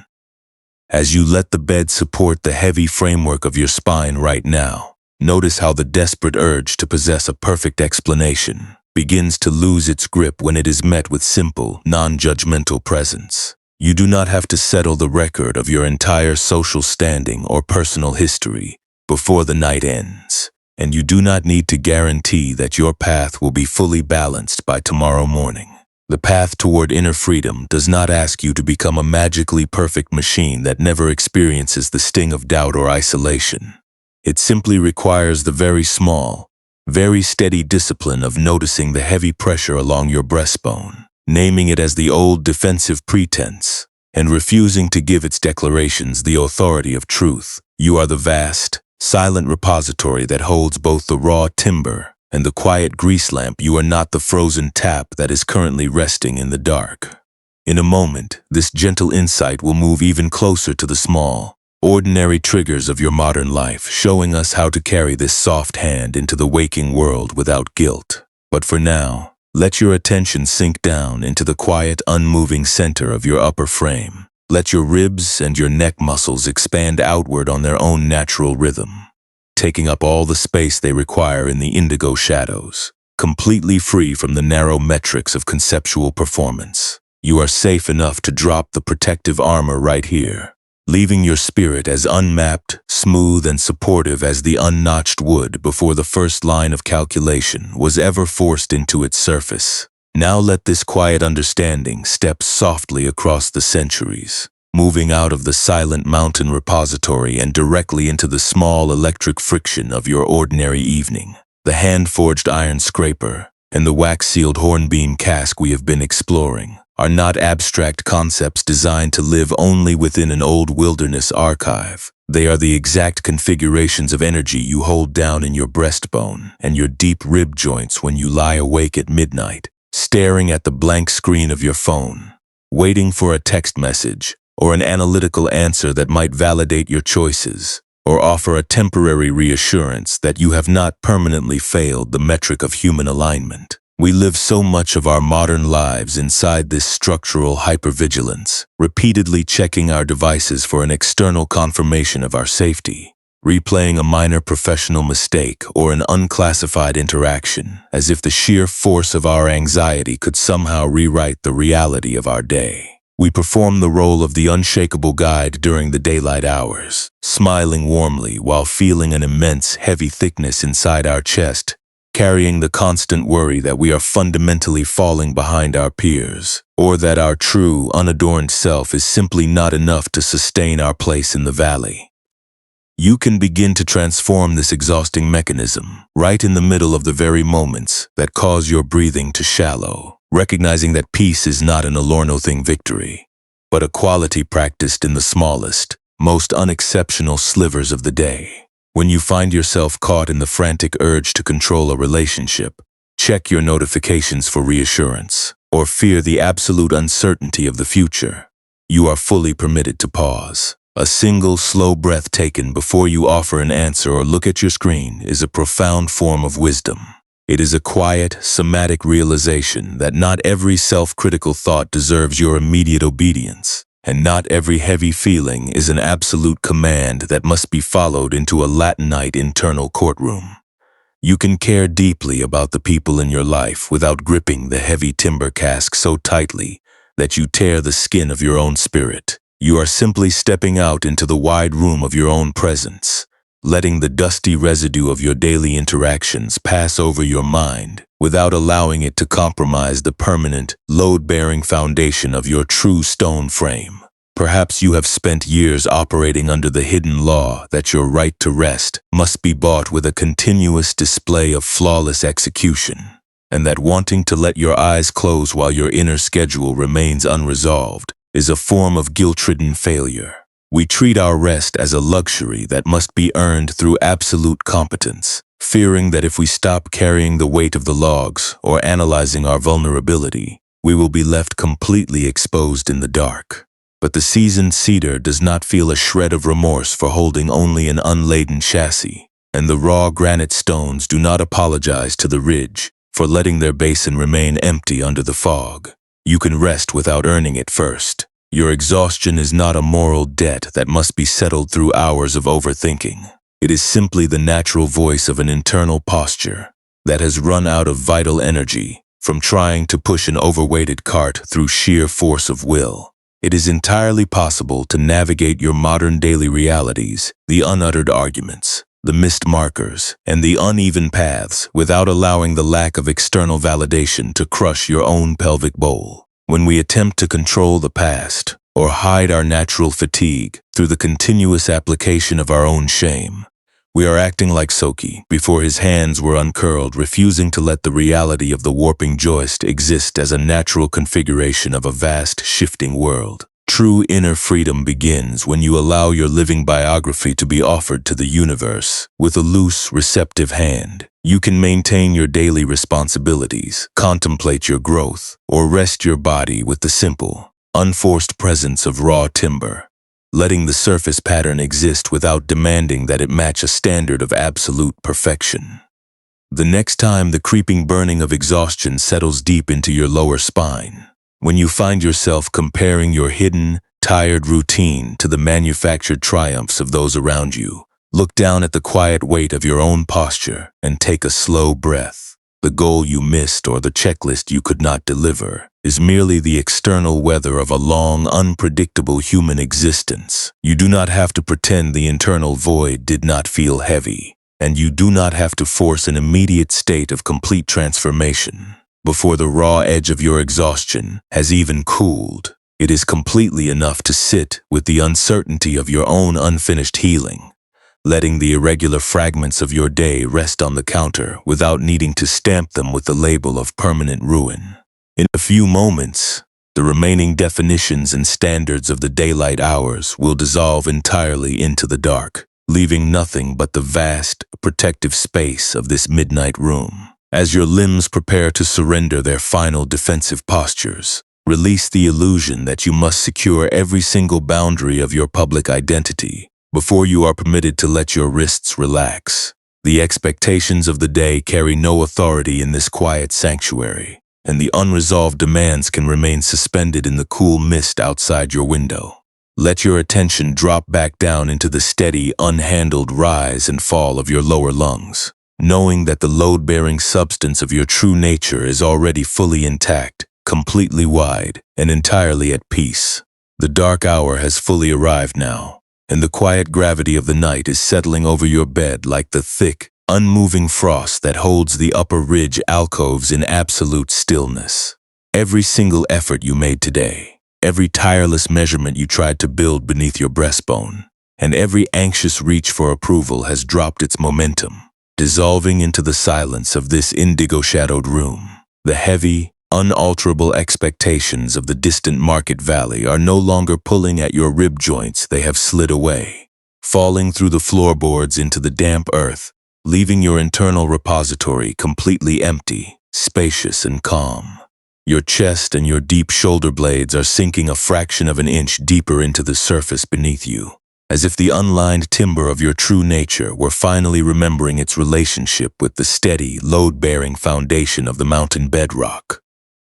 As you let the bed support the heavy framework of your spine right now, notice how the desperate urge to possess a perfect explanation begins to lose its grip when it is met with simple, non-judgmental presence. You do not have to settle the record of your entire social standing or personal history before the night ends, and you do not need to guarantee that your path will be fully balanced by tomorrow morning. The path toward inner freedom does not ask you to become a magically perfect machine that never experiences the sting of doubt or isolation. It simply requires the very small, very steady discipline of noticing the heavy pressure along your breastbone, naming it as the old defensive pretense, and refusing to give its declarations the authority of truth. You are the vast, silent repository that holds both the raw timber and the quiet grease lamp. You are not the frozen tap that is currently resting in the dark. In a moment, this gentle insight will move even closer to the small, ordinary triggers of your modern life, showing us how to carry this soft hand into the waking world without guilt. But for now, let your attention sink down into the quiet, unmoving center of your upper frame. Let your ribs and your neck muscles expand outward on their own natural rhythm, taking up all the space they require in the indigo shadows, completely free from the narrow metrics of conceptual performance. You are safe enough to drop the protective armor right here, leaving your spirit as unmapped, smooth, and supportive as the unnotched wood before the first line of calculation was ever forced into its surface. Now let this quiet understanding step softly across the centuries, moving out of the silent mountain repository and directly into the small electric friction of your ordinary evening. The hand-forged iron scraper and the wax-sealed hornbeam cask we have been exploring are not abstract concepts designed to live only within an old wilderness archive. They are the exact configurations of energy you hold down in your breastbone and your deep rib joints when you lie awake at midnight, staring at the blank screen of your phone, waiting for a text message or an analytical answer that might validate your choices or offer a temporary reassurance that you have not permanently failed the metric of human alignment. We live so much of our modern lives inside this structural hypervigilance, repeatedly checking our devices for an external confirmation of our safety, replaying a minor professional mistake or an unclassified interaction, as if the sheer force of our anxiety could somehow rewrite the reality of our day. We perform the role of the unshakable guide during the daylight hours, smiling warmly while feeling an immense, heavy thickness inside our chest, carrying the constant worry that we are fundamentally falling behind our peers, or that our true, unadorned self is simply not enough to sustain our place in the valley. You can begin to transform this exhausting mechanism right in the middle of the very moments that cause your breathing to shallow, recognizing that peace is not an allure-nothing victory, but a quality practiced in the smallest, most unexceptional slivers of the day. When you find yourself caught in the frantic urge to control a relationship, check your notifications for reassurance, or fear the absolute uncertainty of the future, you are fully permitted to pause. A single slow breath taken before you offer an answer or look at your screen is a profound form of wisdom. It is a quiet, somatic realization that not every self-critical thought deserves your immediate obedience, and not every heavy feeling is an absolute command that must be followed into a Latinite internal courtroom. You can care deeply about the people in your life without gripping the heavy timber cask so tightly that you tear the skin of your own spirit. You are simply stepping out into the wide room of your own presence, letting the dusty residue of your daily interactions pass over your mind without allowing it to compromise the permanent, load-bearing foundation of your true stone frame. Perhaps you have spent years operating under the hidden law that your right to rest must be bought with a continuous display of flawless execution, and that wanting to let your eyes close while your inner schedule remains unresolved is a form of guilt-ridden failure. We treat our rest as a luxury that must be earned through absolute competence, fearing that if we stop carrying the weight of the logs or analyzing our vulnerability, we will be left completely exposed in the dark. But the seasoned cedar does not feel a shred of remorse for holding only an unladen chassis, and the raw granite stones do not apologize to the ridge for letting their basin remain empty under the fog. You can rest without earning it first. Your exhaustion is not a moral debt that must be settled through hours of overthinking. It is simply the natural voice of an internal posture that has run out of vital energy from trying to push an overweighted cart through sheer force of will. It is entirely possible to navigate your modern daily realities, the unuttered arguments, the missed markers, and the uneven paths without allowing the lack of external validation to crush your own pelvic bowl. When we attempt to control the past or hide our natural fatigue through the continuous application of our own shame, we are acting like Soki before his hands were uncurled, refusing to let the reality of the warping joist exist as a natural configuration of a vast, shifting world. True inner freedom begins when you allow your living biography to be offered to the universe with a loose, receptive hand. You can maintain your daily responsibilities, contemplate your growth, or rest your body with the simple, unforced presence of raw timber, letting the surface pattern exist without demanding that it match a standard of absolute perfection. The next time the creeping burning of exhaustion settles deep into your lower spine, when you find yourself comparing your hidden, tired routine to the manufactured triumphs of those around you, look down at the quiet weight of your own posture and take a slow breath. The goal you missed or the checklist you could not deliver is merely the external weather of a long, unpredictable human existence. You do not have to pretend the internal void did not feel heavy, and you do not have to force an immediate state of complete transformation before the raw edge of your exhaustion has even cooled. It is completely enough to sit with the uncertainty of your own unfinished healing, letting the irregular fragments of your day rest on the counter without needing to stamp them with the label of permanent ruin. In a few moments, the remaining definitions and standards of the daylight hours will dissolve entirely into the dark, leaving nothing but the vast, protective space of this midnight room. As your limbs prepare to surrender their final defensive postures, release the illusion that you must secure every single boundary of your public identity before you are permitted to let your wrists relax. The expectations of the day carry no authority in this quiet sanctuary, and the unresolved demands can remain suspended in the cool mist outside your window. Let your attention drop back down into the steady, unhandled rise and fall of your lower lungs, knowing that the load-bearing substance of your true nature is already fully intact, completely wide, and entirely at peace. The dark hour has fully arrived now, and the quiet gravity of the night is settling over your bed like the thick, unmoving frost that holds the upper ridge alcoves in absolute stillness. Every single effort you made today, every tireless measurement you tried to build beneath your breastbone, and every anxious reach for approval has dropped its momentum, dissolving into the silence of this indigo-shadowed room. The heavy, unalterable expectations of the distant market valley are no longer pulling at your rib joints. They have slid away, falling through the floorboards into the damp earth, leaving your internal repository completely empty, spacious, and calm. Your chest and your deep shoulder blades are sinking a fraction of an inch deeper into the surface beneath you, as if the unlined timber of your true nature were finally remembering its relationship with the steady, load-bearing foundation of the mountain bedrock.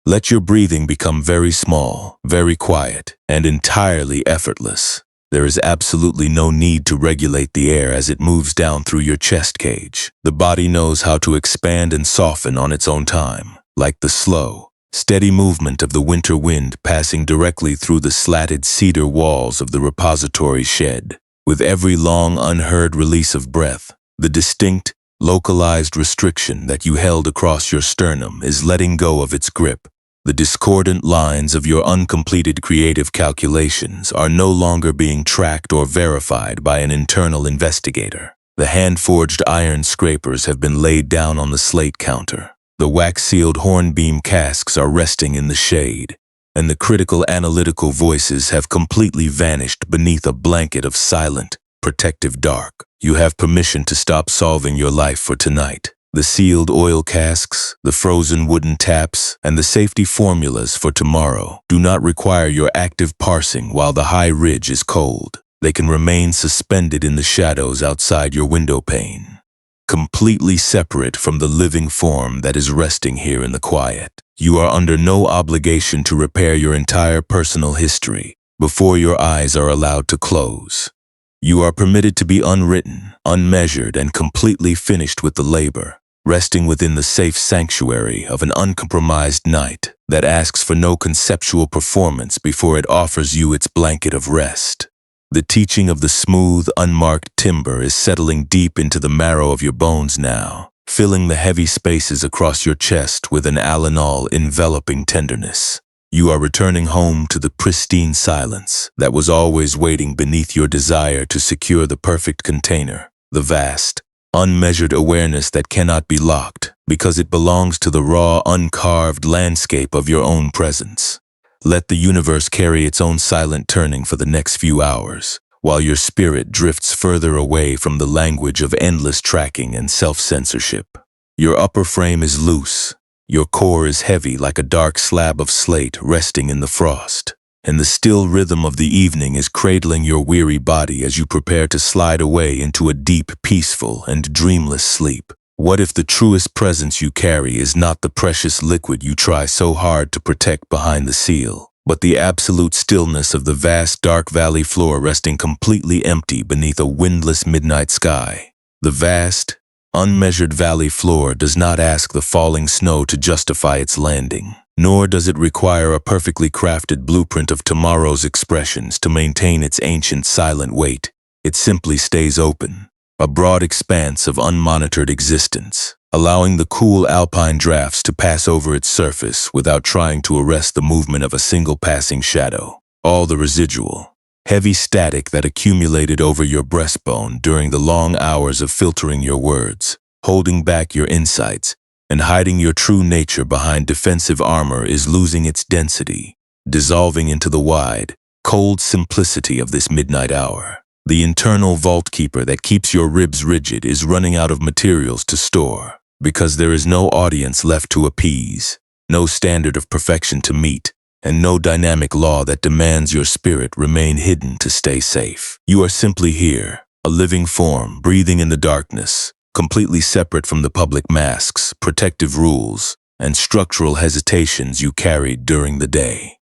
Let your breathing become very small, very quiet, and entirely effortless. There is absolutely no need to regulate the air as it moves down through your chest cage. The body knows how to expand and soften on its own time, like the slow, steady movement of the winter wind passing directly through the slatted cedar walls of the repository shed. With every long, unheard release of breath, the distinct, localized restriction that you held across your sternum is letting go of its grip. The discordant lines of your uncompleted creative calculations are no longer being tracked or verified by an internal investigator. The hand-forged iron scrapers have been laid down on the slate counter. The wax-sealed hornbeam casks are resting in the shade, and the critical analytical voices have completely vanished beneath a blanket of silent, protective dark. You have permission to stop solving your life for tonight. The sealed oil casks, the frozen wooden taps, and the safety formulas for tomorrow do not require your active parsing while the high ridge is cold. They can remain suspended in the shadows outside your window pane, completely separate from the living form that is resting here in the quiet. You are under no obligation to repair your entire personal history before your eyes are allowed to close. You are permitted to be unwritten, unmeasured, and completely finished with the labor, resting within the safe sanctuary of an uncompromised night that asks for no conceptual performance before it offers you its blanket of rest. The teaching of the smooth, unmarked timber is settling deep into the marrow of your bones now, filling the heavy spaces across your chest with an Alanol enveloping tenderness. You are returning home to the pristine silence that was always waiting beneath your desire to secure the perfect container, the vast, unmeasured awareness that cannot be locked because it belongs to the raw, uncarved landscape of your own presence. Let the universe carry its own silent turning for the next few hours, while your spirit drifts further away from the language of endless tracking and self-censorship. Your upper frame is loose. Your core is heavy like a dark slab of slate resting in the frost. and the still rhythm of the evening is cradling your weary body as you prepare to slide away into a deep, peaceful, and dreamless sleep. What if the truest presence you carry is not the precious liquid you try so hard to protect behind the seal, but the absolute stillness of the vast dark valley floor resting completely empty beneath a windless midnight sky? The vast, unmeasured valley floor does not ask the falling snow to justify its landing, nor does it require a perfectly crafted blueprint of tomorrow's expressions to maintain its ancient silent weight. It simply stays open, a broad expanse of unmonitored existence, allowing the cool alpine drafts to pass over its surface without trying to arrest the movement of a single passing shadow. All the residual, heavy static that accumulated over your breastbone during the long hours of filtering your words, holding back your insights, and hiding your true nature behind defensive armor is losing its density, dissolving into the wide, cold simplicity of this midnight hour. The internal vault keeper that keeps your ribs rigid is running out of materials to store, because there is no audience left to appease, no standard of perfection to meet, and no dynamic law that demands your spirit remain hidden to stay safe. You are simply here, a living form breathing in the darkness, completely separate from the public masks, protective rules, and structural hesitations you carried during the day.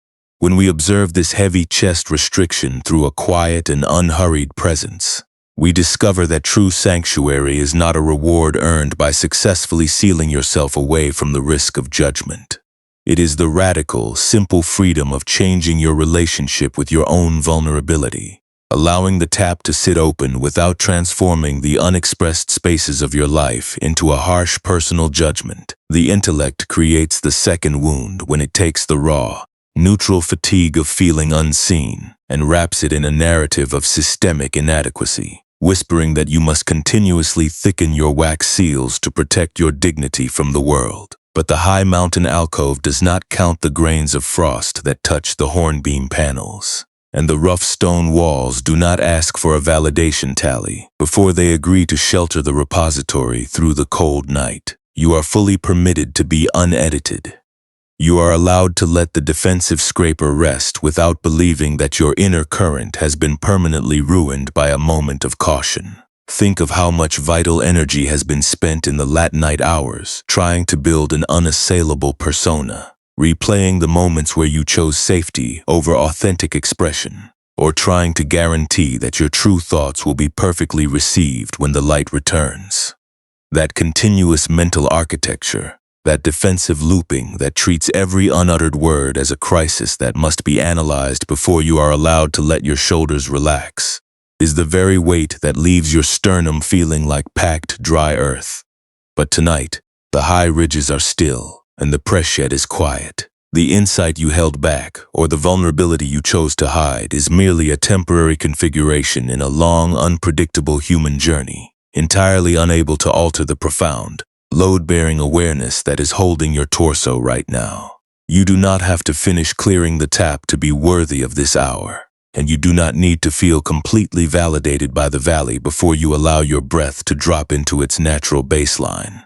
When we observe this heavy chest restriction through a quiet and unhurried presence, we discover that true sanctuary is not a reward earned by successfully sealing yourself away from the risk of judgment. It is the radical, simple freedom of changing your relationship with your own vulnerability, allowing the tap to sit open without transforming the unexpressed spaces of your life into a harsh personal judgment. The intellect creates the second wound when it takes the raw, neutral fatigue of feeling unseen and wraps it in a narrative of systemic inadequacy, whispering that you must continuously thicken your wax seals to protect your dignity from the world. But the high mountain alcove does not count the grains of frost that touch the hornbeam panels, and the rough stone walls do not ask for a validation tally before they agree to shelter the repository through the cold night. You are fully permitted to be unedited. You are allowed to let the defensive scraper rest without believing that your inner current has been permanently ruined by a moment of caution. Think of how much vital energy has been spent in the late night hours trying to build an unassailable persona, replaying the moments where you chose safety over authentic expression, or trying to guarantee that your true thoughts will be perfectly received when the light returns. That continuous mental architecture, that defensive looping that treats every unuttered word as a crisis that must be analyzed before you are allowed to let your shoulders relax, is the very weight that leaves your sternum feeling like packed, dry earth. But tonight, the high ridges are still, and the press shed is quiet. The insight you held back, or the vulnerability you chose to hide, is merely a temporary configuration in a long, unpredictable human journey, entirely unable to alter the profound, load-bearing awareness that is holding your torso right now. You do not have to finish clearing the tap to be worthy of this hour, and you do not need to feel completely validated by the valley before you allow your breath to drop into its natural baseline.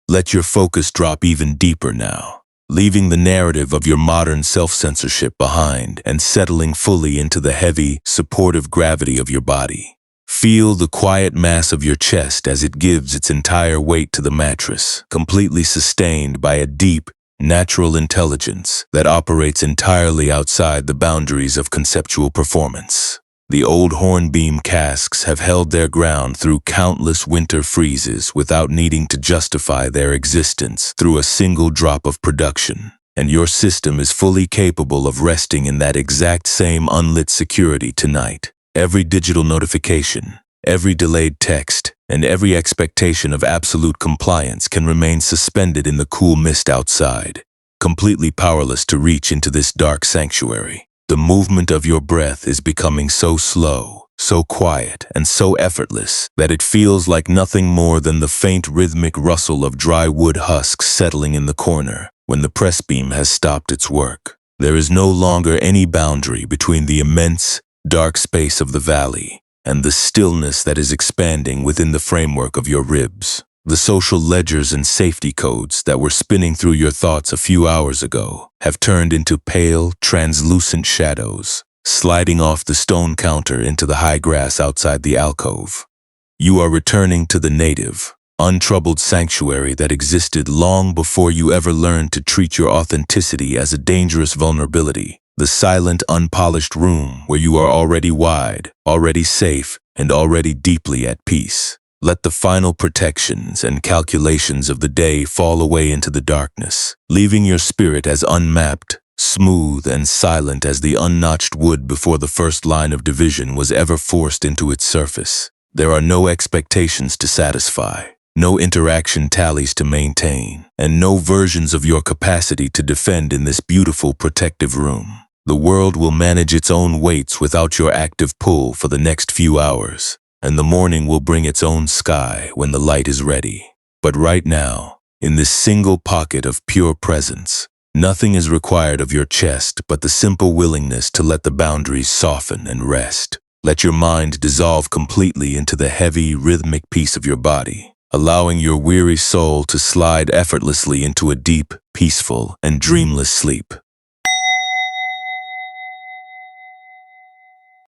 Let your focus drop even deeper now, leaving the narrative of your modern self-censorship behind and settling fully into the heavy, supportive gravity of your body. Feel the quiet mass of your chest as it gives its entire weight to the mattress, completely sustained by a deep, natural intelligence that operates entirely outside the boundaries of conceptual performance. The old hornbeam casks have held their ground through countless winter freezes without needing to justify their existence through a single drop of production, and your system is fully capable of resting in that exact same unlit security tonight. Every digital notification, every delayed text, and every expectation of absolute compliance can remain suspended in the cool mist outside, completely powerless to reach into this dark sanctuary. The movement of your breath is becoming so slow, so quiet, and so effortless that it feels like nothing more than the faint rhythmic rustle of dry wood husks settling in the corner when the press beam has stopped its work. There is no longer any boundary between the immense, dark space of the valley and the stillness that is expanding within the framework of your ribs. The social ledgers and safety codes that were spinning through your thoughts a few hours ago have turned into pale, translucent shadows, sliding off the stone counter into the high grass outside the alcove. You are returning to the native, untroubled sanctuary that existed long before you ever learned to treat your authenticity as a dangerous vulnerability. The silent, unpolished room where you are already wide, already safe, and already deeply at peace. Let the final protections and calculations of the day fall away into the darkness, leaving your spirit as unmapped, smooth, and silent as the unnotched wood before the first line of division was ever forced into its surface. There are no expectations to satisfy, no interaction tallies to maintain, and no versions of your capacity to defend in this beautiful protective room. The world will manage its own weights without your active pull for the next few hours, and the morning will bring its own sky when the light is ready. But right now, in this single pocket of pure presence, nothing is required of your chest but the simple willingness to let the boundaries soften and rest. Let your mind dissolve completely into the heavy, rhythmic peace of your body, allowing your weary soul to slide effortlessly into a deep, peaceful, and dreamless sleep.